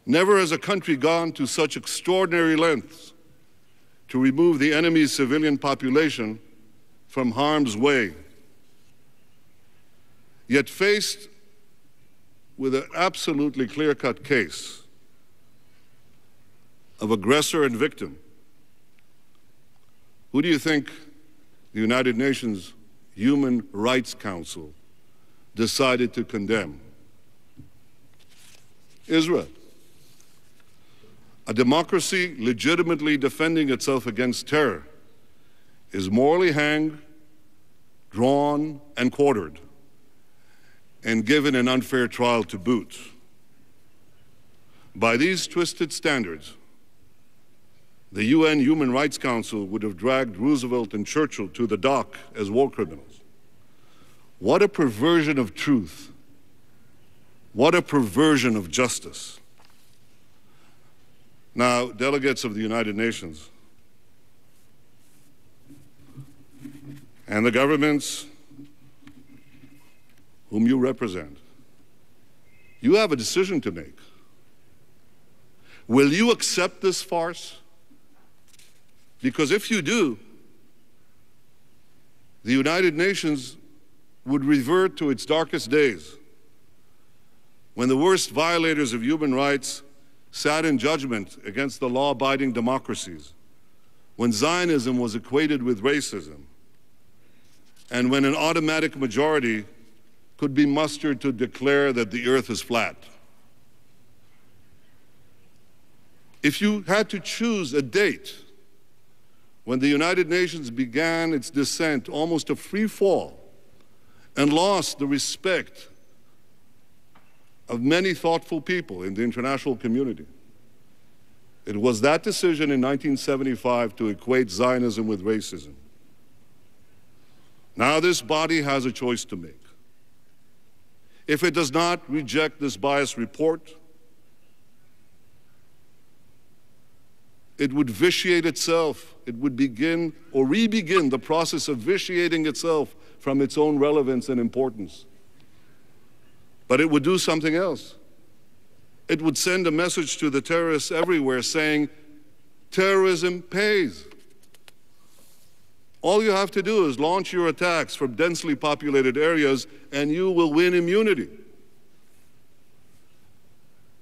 Never has a country gone to such extraordinary lengths to remove the enemy's civilian population from harm's way. Yet faced with an absolutely clear-cut case of aggressor and victim, who do you think the United Nations Human Rights Council decided to condemn? Israel. A democracy legitimately defending itself against terror is morally hanged, drawn, and quartered, and given an unfair trial to boot. By these twisted standards, the UN Human Rights Council would have dragged Roosevelt and Churchill to the dock as war criminals. What a perversion of truth. What a perversion of justice. Now, delegates of the United Nations and the governments whom you represent, you have a decision to make. Will you accept this farce? Because if you do, the United Nations would revert to its darkest days, when the worst violators of human rights sat in judgment against the law-abiding democracies, when Zionism was equated with racism, and when an automatic majority could be mustered to declare that the earth is flat. If you had to choose a date when the United Nations began its descent, almost a free fall, and lost the respect of many thoughtful people in the international community, it was that decision in 1975 to equate Zionism with racism. Now this body has a choice to make. If it does not reject this biased report, it would vitiate itself. It would begin or re-begin the process of vitiating itself from its own relevance and importance. But it would do something else. It would send a message to the terrorists everywhere saying, terrorism pays. All you have to do is launch your attacks from densely populated areas and you will win immunity.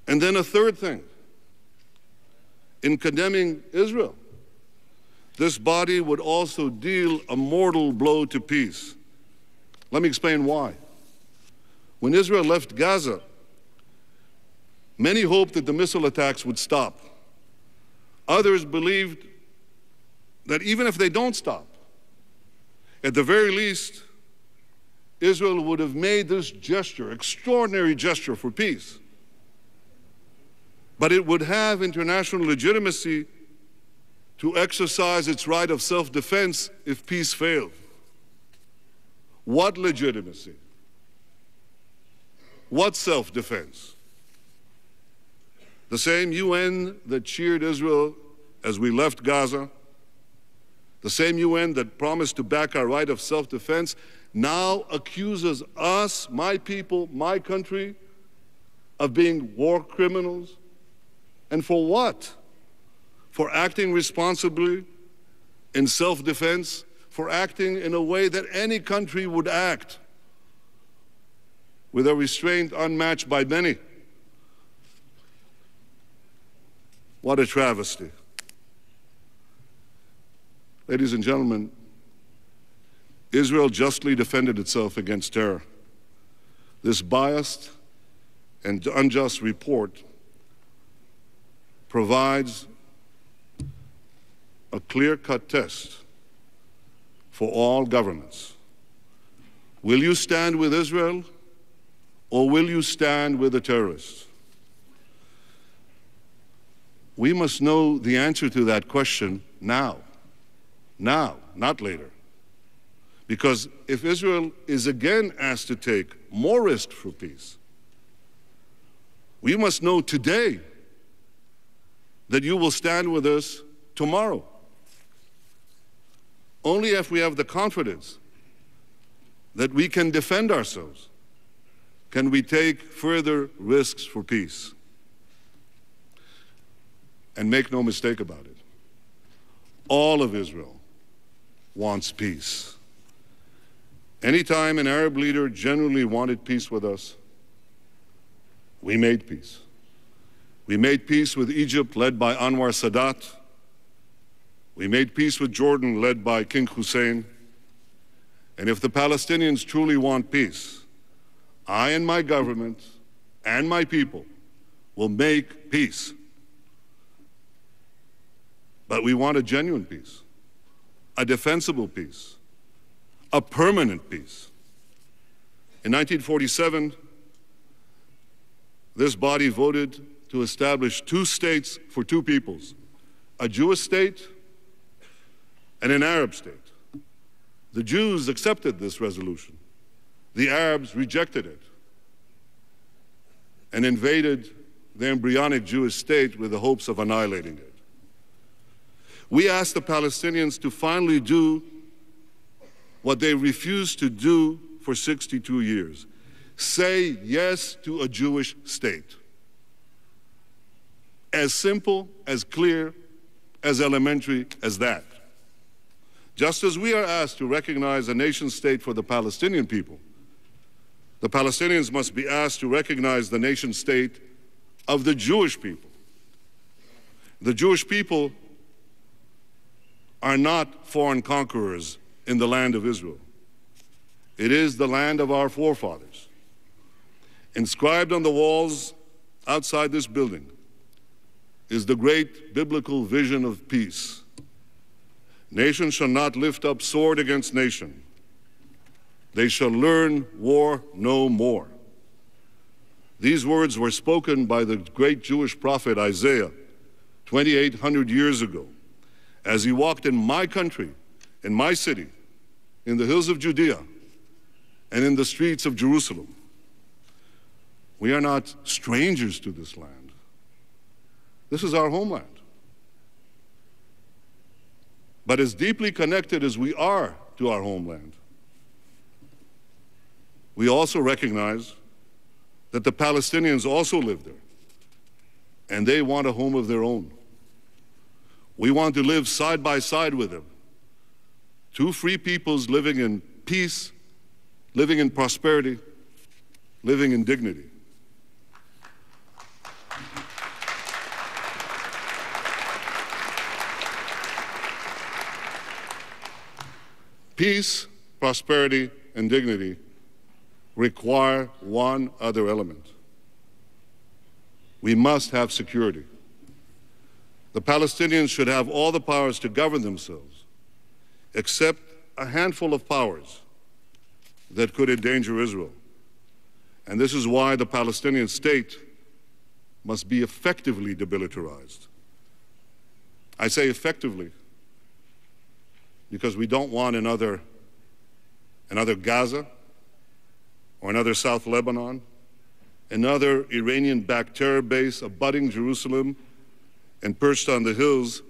And then a third thing. In condemning Israel, this body would also deal a mortal blow to peace. Let me explain why. When Israel left Gaza, many hoped that the missile attacks would stop. Others believed that even if they don't stop, at the very least, Israel would have made this gesture, extraordinary gesture for peace. But it would have international legitimacy to exercise its right of self-defense if peace failed. What legitimacy? What self-defense? The same UN that cheered Israel as we left Gaza, the same UN that promised to back our right of self-defense, now accuses us, my people, my country, of being war criminals. And for what? For acting responsibly in self-defense, for acting in a way that any country would act, with a restraint unmatched by many. What a travesty. Ladies and gentlemen, Israel justly defended itself against terror. This biased and unjust report provides a clear-cut test for all governments. Will you stand with Israel, or will you stand with the terrorists? We must know the answer to that question now. Now, not later. Because if Israel is again asked to take more risk for peace, we must know today that you will stand with us tomorrow. Only if we have the confidence that we can defend ourselves can we take further risks for peace. And make no mistake about it, all of Israel wants peace. Anytime an Arab leader genuinely wanted peace with us, we made peace. We made peace with Egypt, led by Anwar Sadat. We made peace with Jordan, led by King Hussein. And if the Palestinians truly want peace, I and my government and my people will make peace. But we want a genuine peace, a defensible peace, a permanent peace. In 1947, this body voted to establish 2 states for 2 peoples, a Jewish state and an Arab state. The Jews accepted this resolution. The Arabs rejected it and invaded the embryonic Jewish state with the hopes of annihilating it. We asked the Palestinians to finally do what they refused to do for 62 years. Say yes to a Jewish state. As simple, as clear, as elementary as that. Just as we are asked to recognize a nation state for the Palestinian people, the Palestinians must be asked to recognize the nation state of the Jewish people. The Jewish people are not foreign conquerors in the land of Israel. It is the land of our forefathers. Inscribed on the walls outside this building is the great biblical vision of peace. Nation shall not lift up sword against nation. They shall learn war no more. These words were spoken by the great Jewish prophet Isaiah 2,800 years ago as he walked in my country, in my city, in the hills of Judea, and in the streets of Jerusalem. We are not strangers to this land. This is our homeland. But as deeply connected as we are to our homeland, we also recognize that the Palestinians also live there, and they want a home of their own. We want to live side by side with them. 2 free peoples living in peace, living in prosperity, living in dignity. Peace, prosperity, and dignity require one other element. We must have security. The Palestinians should have all the powers to govern themselves, except a handful of powers that could endanger Israel. And this is why the Palestinian state must be effectively demilitarized. I say effectively because we don't want another Gaza or another South Lebanon, another Iranian-backed terror base abutting Jerusalem and perched on the hills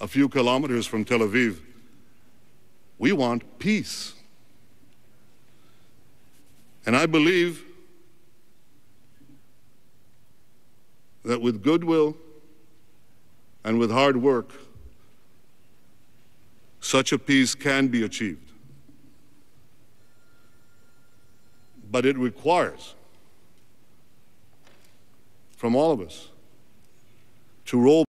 a few kilometers from Tel Aviv. We want peace. And I believe that with goodwill and with hard work, such a peace can be achieved. But it requires from all of us to roll